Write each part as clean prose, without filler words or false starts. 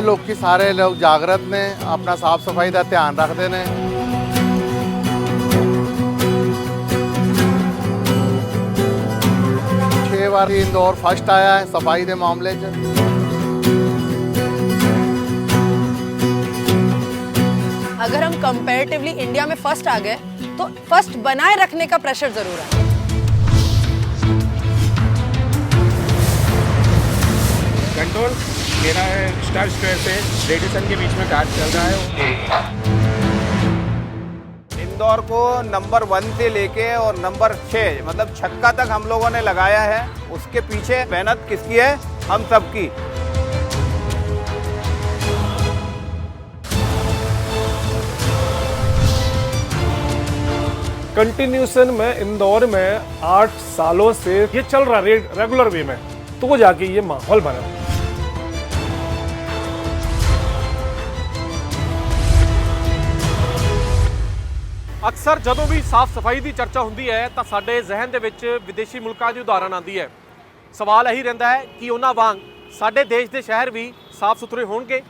लोग सारे लोग जागृत ने, अपना साफ सफाई का ध्यान रखते हैं। 6 बार इंदौर फर्स्ट आया है सफाई के मामले च। अगर हम कंपैरेटिवली इंडिया में फर्स्ट आ गए तो फर्स्ट बनाए रखने का प्रेशर जरूर है। कंट्रोल मेरा स्टार स्क्वायर से रेडिसन के बीच में कार चल रहा है। इंदौर को नंबर 1 से लेके और नंबर 6 मतलब छक्का तक हम लोगों ने लगाया है। उसके पीछे मेहनत किसकी है? हम सबकी। कंटिन्यूशन में इंदौर में 8 सालों से ये चल रहा है रेगुलर वे में, तो जाके ये माहौल बना। ਅਕਸਰ ਜਦੋਂ ਵੀ ਸਾਫ਼ ਸਫਾਈ ਦੀ ਚਰਚਾ ਹੁੰਦੀ ਹੈ ਤਾਂ ਸਾਡੇ ਜ਼ਿਹਨ ਦੇ ਵਿੱਚ ਵਿਦੇਸ਼ੀ ਮੁਲਕਾਂ ਦੀ ਉਦਾਹਰਣ ਆਉਂਦੀ ਹੈ। ਸਵਾਲ ਇਹੀ ਰਹਿੰਦਾ ਹੈ ਕਿ ਉਹਨਾਂ ਵਾਂਗ ਸਾਡੇ ਦੇਸ਼ ਦੇ ਸ਼ਹਿਰ ਵੀ ਸਾਫ਼ ਸੁਥਰੇ ਹੋਣਗੇ।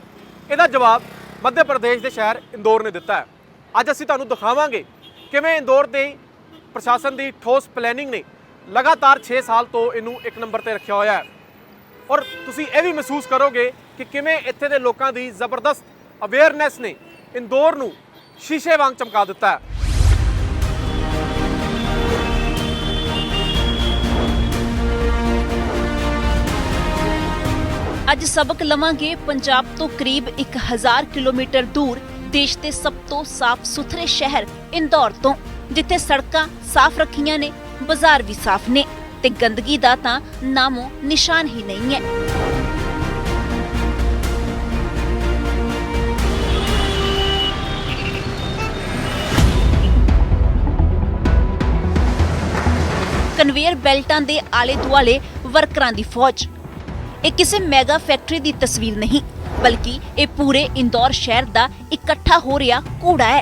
ਇਹਦਾ ਜਵਾਬ ਮੱਧ ਪ੍ਰਦੇਸ਼ ਦੇ ਸ਼ਹਿਰ ਇੰਦੌਰ ਨੇ ਦਿੱਤਾ ਹੈ। ਅੱਜ ਅਸੀਂ ਤੁਹਾਨੂੰ ਦਿਖਾਵਾਂਗੇ ਕਿਵੇਂ ਇੰਦੌਰ ਦੇ ਪ੍ਰਸ਼ਾਸਨ ਦੀ ਠੋਸ ਪਲੈਨਿੰਗ ਨੇ ਲਗਾਤਾਰ 6 ਸਾਲ ਤੋਂ ਇਹਨੂੰ ਇੱਕ ਨੰਬਰ ਤੇ ਰੱਖਿਆ ਹੋਇਆ ਹੈ। ਔਰ ਤੁਸੀਂ ਇਹ ਵੀ ਮਹਿਸੂਸ ਕਰੋਗੇ ਕਿ ਕਿਵੇਂ ਇੱਥੇ ਦੇ ਲੋਕਾਂ ਦੀ ਜ਼ਬਰਦਸਤ ਅਵੇਅਰਨੈਸ ਨੇ ਇੰਦੌਰ ਨੂੰ ਸ਼ੀਸ਼ੇ ਵਾਂਗ ਚਮਕਾ ਦਿੱਤਾ ਹੈ। ਅੱਜ ਸਬਕ ਲਵਾਂਗੇ ਪੰਜਾਬ ਤੋਂ ਕਰੀਬ 1000 ਕਿਲੋਮੀਟਰ ਦੂਰ ਦੇਸ਼ ਦੇ ਸਭ ਤੋਂ ਸਾਫ਼ ਸੁਥਰੇ ਸ਼ਹਿਰ ਇੰਦੌਰ ਤੋਂ, ਜਿੱਥੇ ਸੜਕਾਂ ਸਾਫ਼ ਰੱਖੀਆਂ ਨੇ, ਬਾਜ਼ਾਰ ਵੀ ਸਾਫ਼ ਨੇ ਤੇ ਗੰਦਗੀ ਦਾ ਤਾਂ ਨਾਮੋ ਨਿਸ਼ਾਨ ਹੀ ਨਹੀਂ ਹੈ। ਕਨਵੇਅਰ ਬੈਲਟਾਂ ਦੇ ਆਲੇ ਦੁਆਲੇ ਵਰਕਰਾਂ ਦੀ ਫੌਜ। ਇਹ ਕਿਸੇ ਮੈਗਾ ਫੈਕਟਰੀ ਦੀ ਤਸਵੀਰ ਨਹੀਂ, ਬਲਕਿ ਇਹ ਪੂਰੇ ਇੰਦੌਰ ਸ਼ਹਿਰ ਦਾ ਇਕੱਠਾ ਹੋ ਰਿਹਾ ਕੂੜਾ ਹੈ।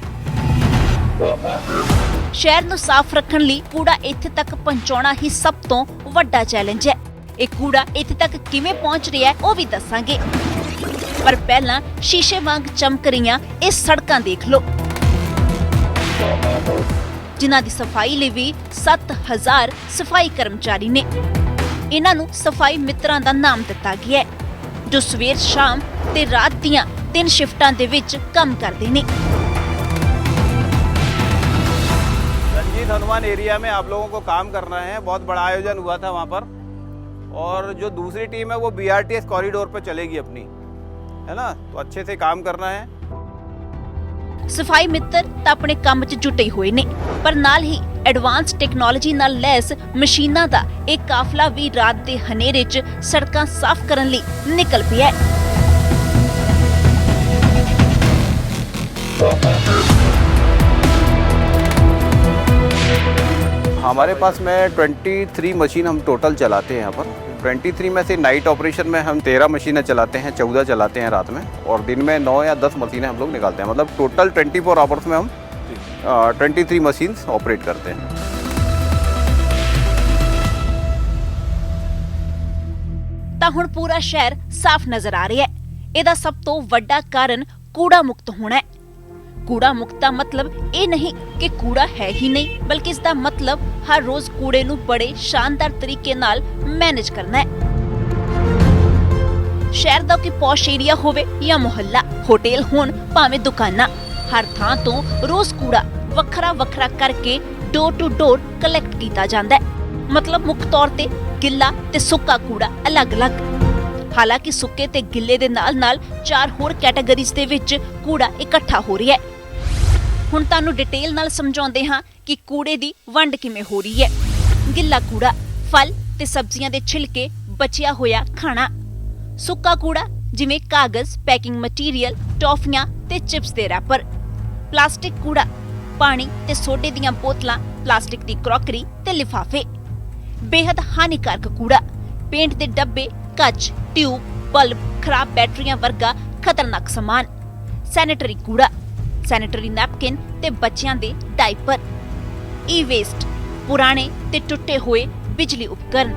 ਸ਼ਹਿਰ ਨੂੰ ਸਾਫ਼ ਰੱਖਣ ਲਈ ਕੂੜਾ ਇੱਥੇ ਤੱਕ ਪਹੁੰਚਾਉਣਾ ਹੀ ਸਭ ਤੋਂ ਵੱਡਾ ਚੈਲੰਜ ਹੈ। ਇਹ ਕੂੜਾ ਇੱਥੇ ਤੱਕ ਕਿਵੇਂ ਪਹੁੰਚ ਰਿਹਾ ਹੈ ਉਹ ਵੀ ਦੱਸਾਂਗੇ, ਪਰ ਪਹਿਲਾਂ ਸ਼ੀਸ਼ੇ ਵਾਂਗ ਚਮਕ ਰਹੀਆਂ ਇਹ ਸੜਕਾਂ ਦੇਖ ਲਓ, ਜਿਨ੍ਹਾਂ ਦੀ ਸਫਾਈ ਲਈ ਵੀ 7000 ਸਫਾਈ ਕਰਮਚਾਰੀ ਨੇ। ਇਹਨਾਂ ਨੂੰ ਸਫਾਈ ਮਿੱਤਰਾਂ ਦਾ ਨਾਮ ਦਿੱਤਾ ਗਿਆ ਹੈ, ਜੋ ਸਵੇਰ ਸ਼ਾਮ ਤੇ ਰਾਤ ਦੀਆਂ 3 ਸ਼ਿਫਟਾਂ ਦੇ ਵਿੱਚ ਕੰਮ ਕਰਦੇ ਨੇ। रंजीत हनुमान एरिया में आप लोगों को काम करना है। बहुत बड़ा आयोजन हुआ था वहाँ पर, और जो दूसरी टीम है वो BRTS कॉरिडोर पर चलेगी अपनी, है ना। तो अच्छे से काम करना है। ਸਫਾਈ ਮਿੱਤਰ ਤਾਂ ਆਪਣੇ ਕੰਮ 'ਚ ਜੁਟੇ ਹੋਏ ਨੇ, ਪਰ ਨਾਲ ਹੀ ਐਡਵਾਂਸ ਟੈਕਨੋਲੋਜੀ ਨਾਲ ਲੈਸ ਮਸ਼ੀਨਾਂ ਦਾ ਇਹ ਕਾਫਲਾ ਵੀ ਰਾਤ ਦੇ ਹਨੇਰੇ 'ਚ ਸੜਕਾਂ ਸਾਫ਼ ਕਰਨ ਲਈ ਨਿਕਲ ਪਿਆ ਹੈ। हमारे पास में 23 मशीन हम टोटल चलाते हैं यहाँ पर। 23 में से नाइट ऑपरेशन में हम 13 मशीनें चलाते हैं, 14 चलाते हैं रात में, और दिन में 9 या 10 मशीनें हम लोग निकालते हैं। मतलब टोटल 24 आवर्स में हम 23 मशीन ऑपरेट करते हैं। ਤਾਂ ਹੁਣ ਪੂਰਾ ਸ਼ਹਿਰ ਸਾਫ਼ ਨਜ਼ਰ ਆ ਰਿਹਾ ਹੈ। ਇਹਦਾ ਸਭ ਤੋਂ ਵੱਡਾ ਕਾਰਨ ਕੂੜਾ ਮੁਕਤ ਹੋਣਾ ਹੈ। ਕੂੜਾ ਮੁਕਤ ਦਾ ਮਤਲਬ ਇਹ ਨਹੀਂ ਕਿ ਕੂੜਾ ਹੈ ਹੀ ਨਹੀਂ, ਬਲਕਿ ਇਸ ਦਾ ਮਤਲਬ ਹਰ ਰੋਜ਼ ਕੂੜੇ ਨੂੰ ਬੜੇ ਸ਼ਾਨਦਾਰ ਤਰੀਕੇ ਨਾਲ ਮੈਨੇਜ ਕਰਨਾ ਹੈ। ਸ਼ਹਿਰ ਦਾ ਕੋਈ ਪੌਸ਼ ਏਰੀਆ ਹੋਵੇ ਜਾਂ ਮੁਹੱਲਾ, ਹੋਟਲ ਹੋਣ ਭਾਵੇਂ ਦੁਕਾਨਾਂ, ਹਰ ਥਾਂ ਤੋਂ ਰੋਜ਼ ਕੂੜਾ ਵੱਖਰਾ ਵੱਖਰਾ ਕਰਕੇ ਡੋਰ ਟੂ ਡੋਰ ਕਲੈਕਟ ਕੀਤਾ ਜਾਂਦਾ ਹੈ। ਮਤਲਬ ਮੁੱਖ ਤੌਰ ਤੇ ਗਿੱਲਾ ਤੇ ਸੁੱਕਾ ਕੂੜਾ ਅਲੱਗ-ਅਲੱਗ। ਹਾਲਾਂਕਿ ਸੁੱਕੇ ਤੇ ਗਿੱਲੇ ਦੇ ਨਾਲ-ਨਾਲ 4 ਹੋਰ ਕੈਟਾਗਰੀਜ਼ ਦੇ ਵਿੱਚ ਕੂੜਾ ਇਕੱਠਾ ਹੋ ਰਿਹਾ ਹੈ। ਹੁਣ ਤੁਹਾਨੂੰ ਡਿਟੇਲ ਨਾਲ ਸਮਝਾਉਂਦੇ ਹਾਂ ਕਿ ਕੂੜੇ ਦੀ ਵੰਡ ਕਿਵੇਂ ਹੋ ਰਹੀ ਹੈ। ਗਿੱਲਾ ਕੂੜਾ, ਫਲ ਤੇ ਸਬਜ਼ੀਆਂ ਦੇ ਛਿਲਕੇ, ਬਚਿਆ ਹੋਇਆ ਖਾਣਾ। ਸੁੱਕਾ ਕੂੜਾ ਜਿਵੇਂ ਕਾਗਜ਼, ਪੈਕਿੰਗ ਮਟੀਰੀਅਲ, ਟੌਫੀਆਂ ਤੇ ਚਿਪਸ ਦੇ ਰੈਪਰ। ਪਲਾਸਟਿਕ ਕੂੜਾ, ਪਾਣੀ ਤੇ ਸੋਡੇ ਦੀਆਂ ਬੋਤਲਾਂ, ਪਲਾਸਟਿਕ ਦੀ ਕਰੋਕਰੀ ਤੇ ਲਿਫਾਫੇ। ਬੇहद ਹਾਨੀਕਾਰਕ ਕੂੜਾ, ਪੇਂਟ ਦੇ ਡੱਬੇ, ਕੱਚ, ਟਿਊਬ, ਬਲਬ, ਖਰਾਬ ਬੈਟਰੀਆਂ ਵਰਗਾ ਖਤਰਨਾਕ ਸਮਾਨ। ਸੈਨੇਟਰੀ ਕੂੜਾ, ਸੈਨੇਟਰੀ ਨੈਪਕਿਨ ਤੇ ਬੱਚਿਆਂ ਦੇ ਡਾਈਪਰ। ਈ ਵੇਸਟ, ਪੁਰਾਣੇ ਤੇ ਟੁੱਟੇ ਹੋਏ ਬਿਜਲੀ ਉਪਕਰਨ।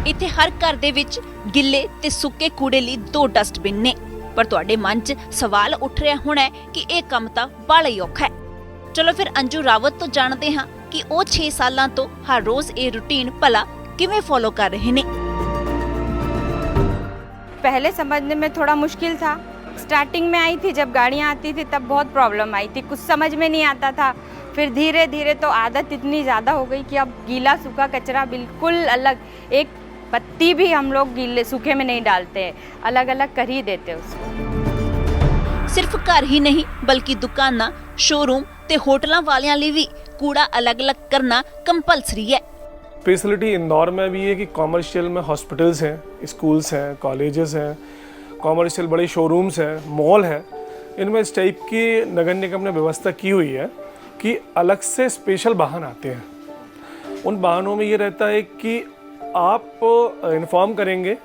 ਇੱਥੇ ਹਰ ਘਰ ਦੇ ਵਿੱਚ ਗਿੱਲੇ ਤੇ ਸੁੱਕੇ ਕੂੜੇ ਲਈ 2 ਡਸਟਬਿਨ ਨੇ। ਪਰ ਤੁਹਾਡੇ ਮਨ 'ਚ ਸਵਾਲ ਉੱਠ ਰਿਹਾ ਹੋਣਾ ਹੈ ਕਿ ਇਹ ਕੰਮ ਤਾਂ ਬਾਲਾ ਹੀ ਔਖਾ ਹੈ। ਚਲੋ ਫਿਰ ਅੰਜੂ ਰਾਵਤ ਤੋਂ ਜਾਣਦੇ ਹਾਂ ਕਿ ਉਹ 6 ਸਾਲਾਂ ਤੋਂ ਹਰ ਰੋਜ਼ ਇਹ ਰੂਟੀਨ ਭਲਾ ਕਿਵੇਂ ਫੋਲੋ ਕਰ ਰਹੇ ਨੇ। पहले समझने में थोड़ा मुश्किल था। स्टार्टिंग में आई थी, जब गाड़ियाँ आती थी तब बहुत प्रॉब्लम आई थी, कुछ समझ में नहीं आता था। फिर धीरे धीरे तो आदत इतनी ज़्यादा हो गई कि अब गीला सूखा कचरा बिल्कुल अलग, एक पत्ती भी हम लोग गीले सूखे में नहीं डालते हैं, अलग अलग कर ही देते हैं उसको। सिर्फ घर ही नहीं बल्कि दुकानां, शोरूम ते होटलों वालियां ਲਈ ਵੀ कूड़ा अलग अलग करना कंपलसरी है। फैसिलिटी इंदौर में भी है कि कॉमर्शियल में हॉस्पिटल्स हैं, स्कूल्स हैं, कॉलेजेस हैं, कॉमर्शियल बड़े शोरूम्स हैं, मॉल है, इनमें इस टाइप की नगर निगम ने व्यवस्था की हुई है कि अलग से स्पेशल वाहन आते हैं। उन वाहनों में ये रहता है कि आप इन्फॉर्म करेंगे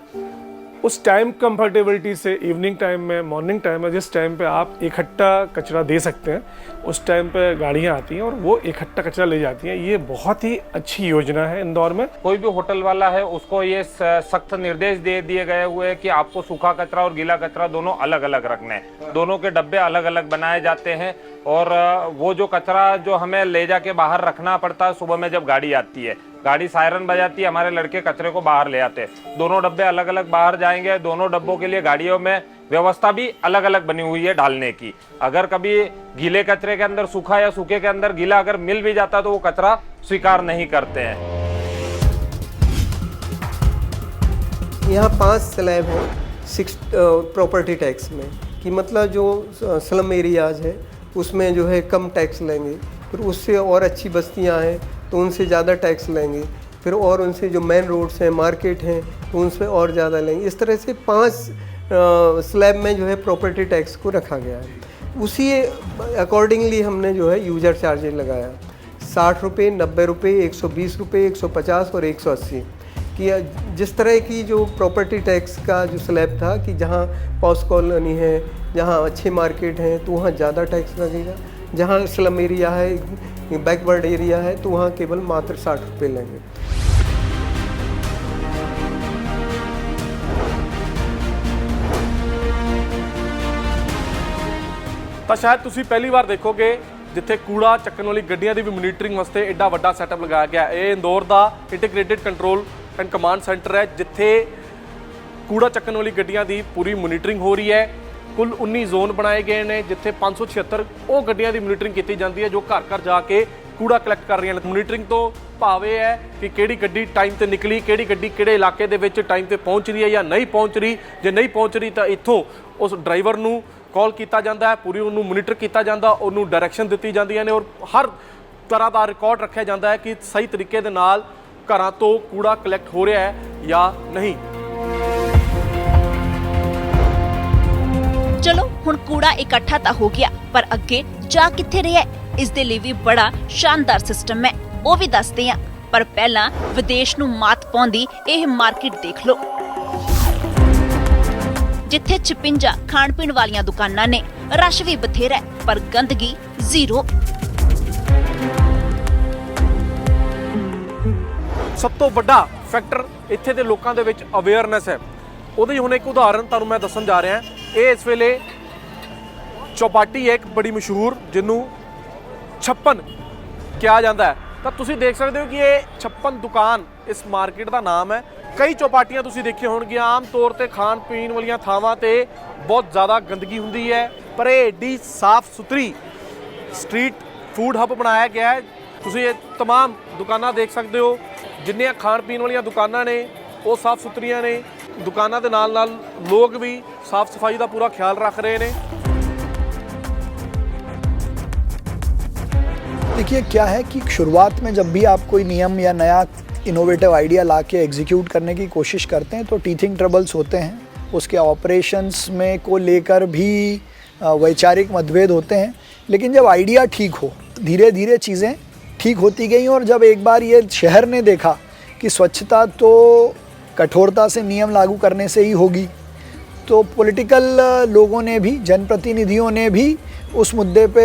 उस टाइम, कंफर्टेबिलिटी से इवनिंग टाइम में, मॉर्निंग टाइम में, जिस टाइम पे आप इकट्ठा कचरा दे सकते हैं उस टाइम पे गाड़ियाँ आती हैं और वो इकट्ठा कचरा ले जाती हैं। ये बहुत ही अच्छी योजना है इंदौर में। कोई भी होटल वाला है उसको ये सख्त निर्देश दे दिए गए हुए हैं कि आपको सूखा कचरा और गीला कचरा दोनों अलग अलग रखने हैं। दोनों के डब्बे अलग अलग बनाए जाते हैं और वो जो कचरा जो हमें ले जाके बाहर रखना पड़ता है, सुबह में जब गाड़ी आती है, गाड़ी सायरन बजाती है, हमारे लड़के कचरे को बाहर ले आते हैं। दोनों डब्बे अलग अलग बाहर जाएंगे। दोनों डब्बों के लिए गाड़ियों में व्यवस्था भी अलग अलग बनी हुई है डालने की। अगर कभी गीले कचरे के अंदर सूखा या सूखे के अंदर गीला अगर मिल भी जाता तो वो कचरा स्वीकार नहीं करते हैं। यहाँ 5 स्लैब हैं 6 प्रॉपर्टी टैक्स में, कि मतलब जो स्लम एरियाज है उसमें जो है कम टैक्स लेंगे, फिर उससे और अच्छी बस्तियाँ हैं तो उनसे ज़्यादा टैक्स लेंगे, फिर और उनसे जो मेन रोड्स हैं, मार्केट हैं, तो उनसे और ज़्यादा लेंगे। इस तरह से 5 स्लैब में जो है प्रॉपर्टी टैक्स को रखा गया है। उसी अकॉर्डिंगली हमने जो है यूजर चार्जेस लगाया 60 रुपये, 90 रुपये, 120 रुपये, 150 और 180 कि जिस तरह की जो प्रॉपर्टी टैक्स का जो स्लैब था कि जहाँ पॉश कॉलोनी है, जहाँ अच्छे मार्केट हैं तो वहाँ ज़्यादा टैक्स लगेगा, जहाँ स्लम एरिया है, बैकवर्ड एरिया है तो वहाँ केवल मात्र 60 रुपये लेंगे। ਤਾਂ ਸ਼ਾਇਦ ਤੁਸੀਂ ਪਹਿਲੀ ਵਾਰ ਦੇਖੋਗੇ ਜਿੱਥੇ ਕੂੜਾ ਚੱਕਣ ਵਾਲੀ ਗੱਡੀਆਂ ਦੀ ਵੀ ਮੋਨੀਟਰਿੰਗ ਵਾਸਤੇ ਐਡਾ ਵੱਡਾ ਸੈਟਅਪ ਲਗਾਇਆ ਗਿਆ। ਇਹ ਇੰਦੌਰ ਦਾ integrated control and command centre ਹੈ ਜਿੱਥੇ ਕੂੜਾ ਚੱਕਣ ਵਾਲੀ ਗੱਡੀਆਂ ਦੀ ਪੂਰੀ ਮੋਨੀਟਰਿੰਗ ਹੋ ਰਹੀ ਹੈ। ਕੁੱਲ 19 ਜ਼ੋਨ ਬਣਾਏ ਗਏ ਨੇ ਜਿੱਥੇ 576 ਉਹ ਗੱਡੀਆਂ ਦੀ ਮੋਨੀਟਰਿੰਗ ਕੀਤੀ ਜਾਂਦੀ ਹੈ ਜੋ ਘਰ ਘਰ ਜਾ ਕੇ ਕੂੜਾ ਕਲੈਕਟ ਕਰ ਰਹੀਆਂ ਨੇ। ਮੋਨੀਟਰਿੰਗ ਤੋਂ ਭਾਵ ਇਹ ਹੈ ਕਿ ਕਿਹੜੀ ਗੱਡੀ ਟਾਈਮ ਤੇ ਨਿਕਲੀ, ਕਿਹੜੀ ਗੱਡੀ ਕਿਹੜੇ ਇਲਾਕੇ ਦੇ ਵਿੱਚ ਟਾਈਮ ਤੇ ਪਹੁੰਚ ਰਹੀ ਹੈ ਜਾਂ ਨਹੀਂ ਪਹੁੰਚ ਰਹੀ। ਜੇ ਨਹੀਂ ਪਹੁੰਚ ਰਹੀ ਤਾਂ ਇੱਥੋਂ ਉਸ ਡਰਾਈਵਰ ਨੂੰ कॉल किया जाता है, पूरी उन्होंने मोनीटर किया जाता, उन्होंने डायरैक्शन दी जाती ने और हर तरह का रिकॉर्ड रखा जाता है कि सही तरीके दे नाल घरां तो कूड़ा कलैक्ट हो रहा है या नहीं। चलो हुण कूड़ा इकट्ठा तो हो गया पर अगे जा कित्थे रहा है, इस दे लई भी बड़ा शानदार सिस्टम है, वो भी दसदे हां। पर पहला विदेश नूं मात पाउंदी यह मार्केट देख लो जिथे 56 खाण पीण वालियां दुकानां ने, रश भी बथेरा पर गंदगी जीरो। सब तो वड्डा फैक्टर इत्थे दे लोकां दे विच अवेयरनेस है। ਉਹਦੀ ਹੁਣ ਇੱਕ ਉਦਾਹਰਨ ਤੁਹਾਨੂੰ ਮੈਂ ਦੱਸਣ ਜਾ ਰਿਹਾ। ਇਹ ਇਸ ਵੇਲੇ ਚੌਪਾਟੀ ਹੈ ਇੱਕ ਬੜੀ ਮਸ਼ਹੂਰ ਜਿਹਨੂੰ ਛੱਪਨ ਕਿਹਾ ਜਾਂਦਾ ਹੈ। ਤਾਂ ਤੁਸੀਂ ਦੇਖ ਸਕਦੇ ਹੋ ਕਿ ਇਹ ਛੱਪਨ ਦੁਕਾਨ ਇਸ ਮਾਰਕੀਟ ਦਾ ਨਾਮ ਹੈ। ਕਈ ਚੌਪਾਟੀਆਂ ਤੁਸੀਂ ਦੇਖੀਆਂ ਹੋਣਗੀਆਂ, ਆਮ ਤੌਰ ਤੇ ਖਾਣ ਪੀਣ ਵਾਲੀਆਂ ਥਾਵਾਂ ਤੇ ਬਹੁਤ ਜ਼ਿਆਦਾ ਗੰਦਗੀ ਹੁੰਦੀ ਹੈ ਪਰ ਇਹ ਏਡੀ ਸਾਫ਼ ਸੁਥਰੀ ਸਟਰੀਟ ਫੂਡ ਹੱਬ ਬਣਾਇਆ ਗਿਆ ਹੈ। ਤੁਸੀਂ ਇਹ तमाम ਦੁਕਾਨਾਂ ਦੇਖ ਸਕਦੇ ਹੋ, ਜਿੰਨੀਆਂ ਖਾਣ ਪੀਣ ਵਾਲੀਆਂ ਦੁਕਾਨਾਂ ਨੇ ਉਹ ਸਾਫ਼ ਸੁਥਰੀਆਂ ਨੇ। ਦੁਕਾਨਾਂ ਦੇ ਨਾਲ ਨਾਲ ਲੋਕ ਵੀ ਸਾਫ਼ ਸਫਾਈ ਦਾ ਪੂਰਾ ਖਿਆਲ ਰੱਖ ਰਹੇ ਨੇ। देखिए क्या है कि शुरुआत में जब भी आप कोई नियम या नया इनोवेटिव आइडिया ला के एग्जीक्यूट करने की कोशिश करते हैं तो टीथिंग ट्रबल्स होते हैं, उसके ऑपरेशंस में को लेकर भी वैचारिक मतभेद होते हैं। लेकिन जब आइडिया ठीक हो धीरे धीरे चीज़ें ठीक होती गई और जब एक बार ये शहर ने देखा कि स्वच्छता तो कठोरता से नियम लागू करने से ही होगी तो पॉलिटिकल लोगों ने भी, जनप्रतिनिधियों ने भी उस मुद्दे पे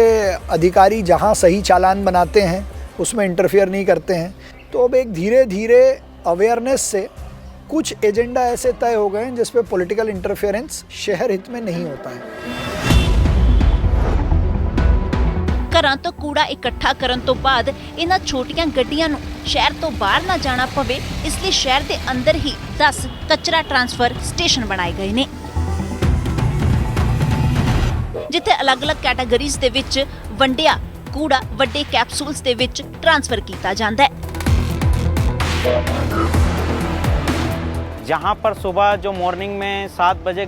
अधिकारी जहाँ सही चालान बनाते हैं उसमें इंटरफेयर नहीं करते हैं। तो अब एक धीरे धीरे अवेयरनेस से कुछ एजेंडा ऐसे तय हो गए हैं जिस पे पॉलिटिकल इंटरफेरेंस शहर हित में नहीं होता है। ਘਰਾਂ ਤੋਂ ਕੂੜਾ ਇਕੱਠਾ ਕਰਨ ਤੋਂ ਬਾਅਦ ਇਹਨਾਂ ਛੋਟੀਆਂ ਗੱਡੀਆਂ ਨੂੰ ਸ਼ਹਿਰ ਤੋਂ ਬਾਹਰ ਨਾ ਜਾਣਾ ਪਵੇ, ਇਸ ਲਈ ਸ਼ਹਿਰ ਦੇ ਅੰਦਰ ਹੀ 10 ਕਚਰਾ ਟ੍ਰਾਂਸਫਰ ਸਟੇਸ਼ਨ ਬਣਾਏ ਗਏ ਨੇ, ਜਿੱਥੇ ਅਲੱਗ-ਅਲੱਗ ਕੈਟਾਗਰੀਜ਼ ਦੇ ਵਿੱਚ ਵੰਡਿਆ ਕੂੜਾ ਵੱਡੇ ਕੈਪਸੂਲਸ ਦੇ ਵਿੱਚ ट्रांसफर किया जाता है। जहाँ पर सुबह जो मॉर्निंग में 7 बजे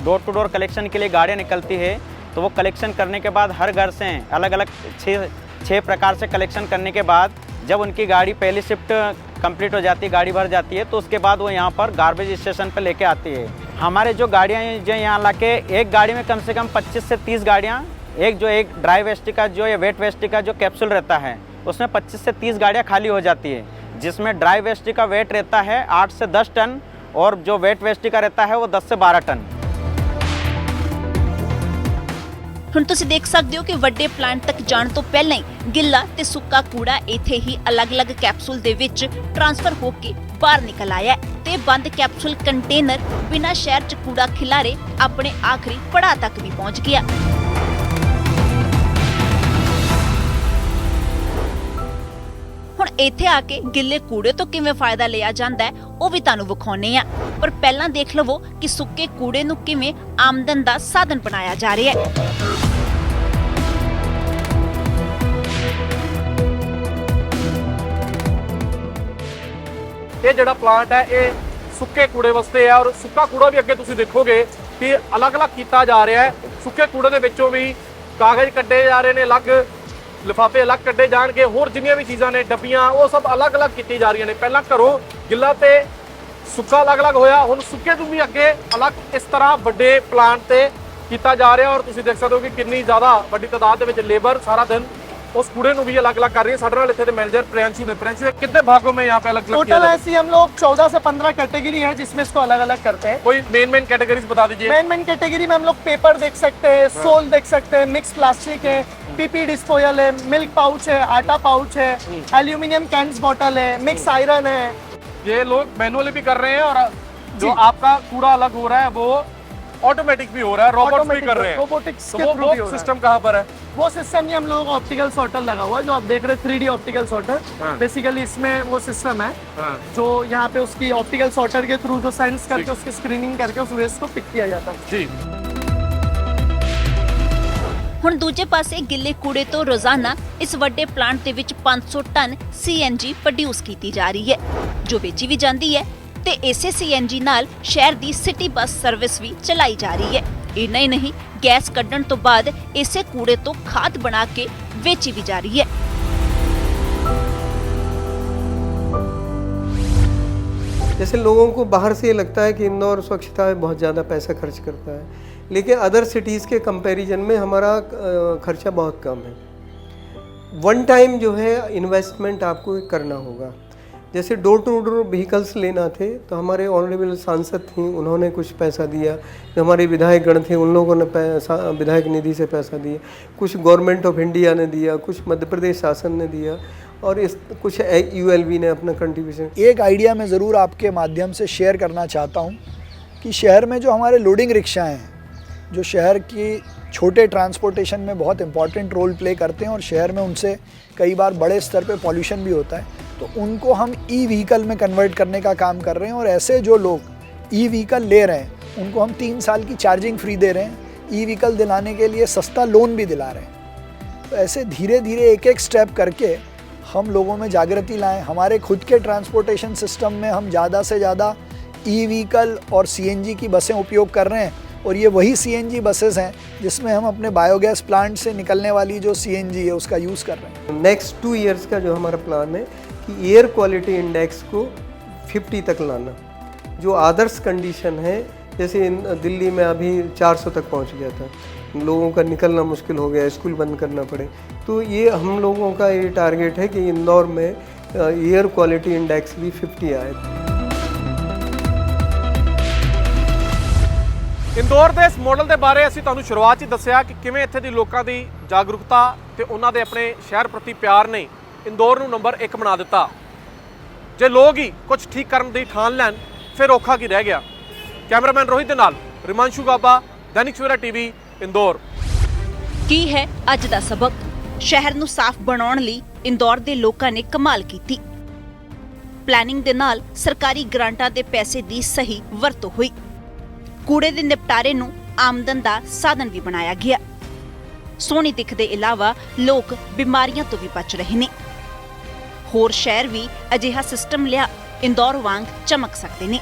डोर टू डोर कलेक्शन के लिए गाड़ियाँ निकलती है, तो वो कलेक्शन करने के बाद हर घर से अलग अलग छः प्रकार से कलेक्शन करने के बाद जब उनकी गाड़ी पहली शिफ्ट कंप्लीट हो जाती है, गाड़ी भर जाती है, तो उसके बाद वो यहाँ पर गार्बेज स्टेशन पर लेके आती है। हमारे जो गाड़ियाँ जो यहाँ ला के एक गाड़ी में कम से कम 25 से 30 गाड़ियाँ, एक ड्राई वेस्ट का जो या वेट वेस्ट का जो कैप्सूल रहता है उसमें 25 से 30 गाड़ियाँ खाली हो जाती है, जिसमें ड्राई वेस्ट का वेट रहता है 8 से 10 टन और जो वेट वेस्ट का रहता है वो 10 से 12 टन। ਹੁਣ ਤੁਸੀਂ ਦੇਖ ਸਕਦੇ ਹੋ ਕਿ ਵੱਡੇ ਪਲਾਂਟ ਤੱਕ ਜਾਣ ਤੋਂ ਪਹਿਲਾਂ ਹੀ ਗਿੱਲਾ ਤੇ ਸੁੱਕਾ ਕੂੜਾ ਇੱਥੇ ਹੀ ਅਲੱਗ-ਅਲੱਗ ਕੈਪਸੂਲ ਦੇ ਵਿੱਚ ਟ੍ਰਾਂਸਫਰ ਹੋ ਕੇ ਬਾਹਰ ਨਿਕਲ ਆਇਆ ਹੈ ਤੇ ਬੰਦ ਕੈਪਸੂਲ ਕੰਟੇਨਰ ਬਿਨਾਂ ਸ਼ਹਿਰ 'ਚ ਕੂੜਾ ਖਿਲਾਰੇ ਆਪਣੇ ਆਖਰੀ ਪੜਾਅ ਤੱਕ ਵੀ ਪਹੁੰਚ ਗਿਆ। ਹੁਣ ਇੱਥੇ ਆ ਕੇ ਗਿੱਲੇ ਕੂੜੇ ਤੋਂ ਕਿਵੇਂ ਫਾਇਦਾ ਲਿਆ ਜਾਂਦਾ ਹੈ ਉਹ ਵੀ ਤੁਹਾਨੂੰ ਵਿਖਾਉਣੇ ਆ, ਪਰ ਪਹਿਲਾਂ ਦੇਖ ਲਵੋ ਕਿ ਸੁੱਕੇ ਕੂੜੇ ਨੂੰ ਕਿਵੇਂ ਆਮਦਨ ਦਾ ਸਾਧਨ ਬਣਾਇਆ ਜਾ ਰਿਹਾ ਹੈ। ਇਹ ਜਿਹੜਾ ਪਲਾਂਟ ਹੈ ਇਹ ਸੁੱਕੇ ਕੂੜੇ ਵਾਸਤੇ ਹੈ ਔਰ ਸੁੱਕਾ ਕੂੜਾ ਵੀ ਅੱਗੇ ਤੁਸੀਂ ਦੇਖੋਗੇ ਕਿ ਅਲੱਗ-ਅਲੱਗ ਕੀਤਾ ਜਾ ਰਿਹਾ ਹੈ। ਸੁੱਕੇ ਕੂੜੇ ਦੇ ਵਿੱਚੋਂ ਵੀ ਕਾਗਜ਼ ਕੱਢੇ ਜਾ ਰਹੇ ਨੇ, ਅਲੱਗ ਲਿਫਾਫੇ ਅਲੱਗ ਕੱਢੇ ਜਾਣਗੇ, ਹੋਰ ਜਿੰਨੀਆਂ ਵੀ ਚੀਜ਼ਾਂ ਨੇ ਡੱਬੀਆਂ ਉਹ ਸਭ ਅਲੱਗ-ਅਲੱਗ ਕੀਤੀ ਜਾ ਰਹੀਆਂ ਨੇ। ਪਹਿਲਾਂ ਘਰੋਂ ਗਿੱਲਾ ਤੇ ਸੁੱਕਾ ਅਲੱਗ-ਅਲੱਗ ਹੋਇਆ, ਹੁਣ ਸੁੱਕੇ ਨੂੰ ਵੀ ਅੱਗੇ ਅਲੱਗ ਇਸ ਤਰ੍ਹਾਂ ਵੱਡੇ ਪਲਾਂਟ ਤੇ ਕੀਤਾ ਜਾ ਰਿਹਾ ਔਰ ਤੁਸੀਂ ਦੇਖ ਸਕਦੇ ਹੋ ਕਿ ਕਿੰਨੀ ਜ਼ਿਆਦਾ ਵੱਡੀ ਤਾਦਾਦ ਦੇ ਵਿੱਚ ਲੇਬਰ ਸਾਰਾ दिन उस कूड़े को भी अलग-अलग कर रही है। साढ़े नाल इत्थे दे मैनेजर प्रियांशु ने। प्रियांशु कितने भागों में यहाँ पे अलग टोटल ऐसी हम लोग 14 से 15 कैटेगरी है जिसमें इसको अलग-अलग करते हैं। कोई मेन कैटेगरीज बता दीजिए। मेन कैटेगरी में हम लोग पेपर देख सकते हैं, सोल देख सकते हैं, मिक्स प्लास्टिक है, पीपी डिस्पोजल है, मिल्क पाउच है, आटा पाउच है, एल्यूमिनियम कैंस बॉटल है, मिक्स आयरन है। ये लोग मैनुअली भी कर रहे हैं और जो आपका कूड़ा अलग हो रहा है वो ऑटोमेटिक भी हो रहा है, रोबोट भी कर रहे हैं। रोबोटिक्स तो के थ्रू भी हो रहा है। सिस्टम कहाँ पर है? वो सिस्टम ही हम लोगों को ऑप्टिकल सॉर्टर लगा हुआ है, जो आप देख रहे हैं 3D ऑप्टिकल सॉर्टर। बेसिकली इसमें वो सिस्टम है जो यहाँ पे उसकी ऑप्टिकल सॉर्टर के थ्रू जो सेंस करके उसकी स्क्रीनिंग करके उस वेस्ट को पिक किया जाता है। जी। ਹੁਣ ਦੂਜੇ ਪਾਸੇ ਗਿੱਲੇ ਕੂੜੇ ਤੋਂ ਰੋਜ਼ਾਨਾ ਇਸ ਵੱਡੇ ਪਲਾਂਟ ਦੇ ਵਿੱਚ 500 ਟਨ CNG ਪ੍ਰੋਡਿਊਸ ਕੀਤੀ ਜਾ ਰਹੀ ਹੈ, ਜੋ ਵੇਚੀ ਵੀ ਜਾਂਦੀ ਹੈ ਤੇ ਇਸੇ CNG ਨਾਲ ਸ਼ਹਿਰ ਦੀ ਸਿਟੀ ਬੱਸ ਸਰਵਿਸ ਵੀ ਚਲਾਈ ਜਾ ਰਹੀ ਹੈ। ਇੰਨਾ ਹੀ ਨਹੀਂ, ਗੈਸ ਕੱਢਣ ਤੋਂ ਬਾਅਦ ਇਸੇ ਕੂੜੇ ਤੋਂ ਖਾਦ ਬਣਾ ਕੇ ਵੇਚੀ ਵੀ ਜਾ ਰਹੀ ਹੈ। जैसे लोगों को बाहर से ये लगता है कि इंदौर स्वच्छता में बहुत ज़्यादा पैसा खर्च करता है, लेकिन अदर सिटीज़ के कंपैरिजन में हमारा खर्चा बहुत कम है। वन टाइम जो है इन्वेस्टमेंट आपको करना होगा। जैसे डोर टू डोर व्हीकल्स लेना थे तो हमारे ऑनरेबल सांसद थी, उन्होंने कुछ पैसा दिया, जो हमारे विधायक गण थे उन लोगों ने विधायक निधि से पैसा दिया, कुछ गवर्नमेंट ऑफ इंडिया ने दिया, कुछ मध्य प्रदेश शासन ने दिया और इस कुछ ULB ने अपना कंट्रीब्यूशन। एक आइडिया मैं ज़रूर आपके माध्यम से शेयर करना चाहता हूँ कि शहर में जो हमारे लोडिंग रिक्शा हैं, जो शहर की छोटे ट्रांसपोर्टेशन में बहुत इम्पॉर्टेंट रोल प्ले करते हैं और शहर में उनसे कई बार बड़े स्तर पे पॉल्यूशन भी होता है, तो उनको हम ई-व्हीकल में कन्वर्ट करने का काम कर रहे हैं। और ऐसे जो लोग ई-व्हीकल ले रहे हैं उनको हम 3 साल की चार्जिंग फ्री दे रहे हैं, ई-व्हीकल दिलाने के लिए सस्ता लोन भी दिला रहे हैं। तो ऐसे धीरे धीरे एक एक स्टेप करके हम लोगों में जागृति लाएं। हमारे खुद के ट्रांसपोर्टेशन सिस्टम में हम ज़्यादा से ज़्यादा ई-व्हीकल और CNG की बसें उपयोग कर रहे हैं, और ये वही CNG बसेस हैं जिसमें हम अपने बायोगैस प्लांट से निकलने वाली जो CNG है उसका यूज़ कर रहे हैं। नेक्स्ट 2 ईयर्स का जो हमारा प्लान है कि एयर क्वालिटी इंडेक्स को 50 तक लाना। जो आदर्श कंडीशन है, जैसे दिल्ली में अभी 400 तक पहुंच गया था, लोगों का निकलना मुश्किल हो गया, स्कूल बंद करना पड़े, तो ये हम लोगों का ये टारगेट है कि इंदौर में एयर क्वालिटी इंडेक्स भी 50 आए। इंदौर के इस मॉडल के बारे ਅਸੀਂ ਤੁਹਾਨੂੰ ਸ਼ੁਰੂਆਤ 'ਚ ਦੱਸਿਆ ਕਿ ਕਿਵੇਂ ਇੱਥੇ ਦੀ ਲੋਕਾਂ ਦੀ ਜਾਗਰੂਕਤਾ ਤੇ ਉਹਨਾਂ ਦੇ ਆਪਣੇ ਸ਼ਹਿਰ ਪ੍ਰਤੀ ਪਿਆਰ ਨੇ ਇੰਦੌਰ ਨੂੰ ਨੰਬਰ 1 ਬਣਾ ਦਿੱਤਾ। ਜੇ ਲੋਕ ਹੀ ਕੁਝ ਠੀਕ ਕਰਨ ਦੀ ਠਾਣ ਲੈਣ ਫਿਰ ਔਖਾ ਕੀ ਰਹਿ ਗਿਆ। ਕੈਮਰਾਮੈਨ ਰੋਹਿਤ ਦੇ ਨਾਲ ਰਿਮਾਂਸ਼ੂ ਗਾਬਾ, दैनिक सवेरा टीवी, इंदौर। ਕੀ ਹੈ ਅੱਜ ਦਾ ਸਬਕ? ਸ਼ਹਿਰ ਨੂੰ ਸਾਫ਼ ਬਣਾਉਣ ਲਈ ਇੰਦੌਰ ਦੇ ਲੋਕਾਂ ਨੇ ਕਮਾਲ ਕੀਤੀ। ਪਲੈਨਿੰਗ ਦੇ ਨਾਲ ਸਰਕਾਰੀ ਗ੍ਰਾਂਟਾਂ ਦੇ ਪੈਸੇ ਦੀ ਸਹੀ ਵਰਤੋਂ ਹੋਈ। ਕੂੜੇ ਦੇ ਨਿਪਟਾਰੇ ਨੂੰ ਆਮਦਨ ਦਾ ਸਾਧਨ ਵੀ ਬਣਾਇਆ ਗਿਆ। ਸੋਹਣੀ ਦਿੱਖ ਦੇ ਇਲਾਵਾ ਲੋਕ ਬਿਮਾਰੀਆਂ ਤੋਂ ਵੀ ਬਚ ਰਹੇ ਨੇ। ਹੋਰ ਸ਼ਹਿਰ ਵੀ ਅਜਿਹਾ ਸਿਸਟਮ ਲਿਆ ਇੰਦੌਰ ਵਾਂਗ ਚਮਕ ਸਕਦੇ ਨੇ।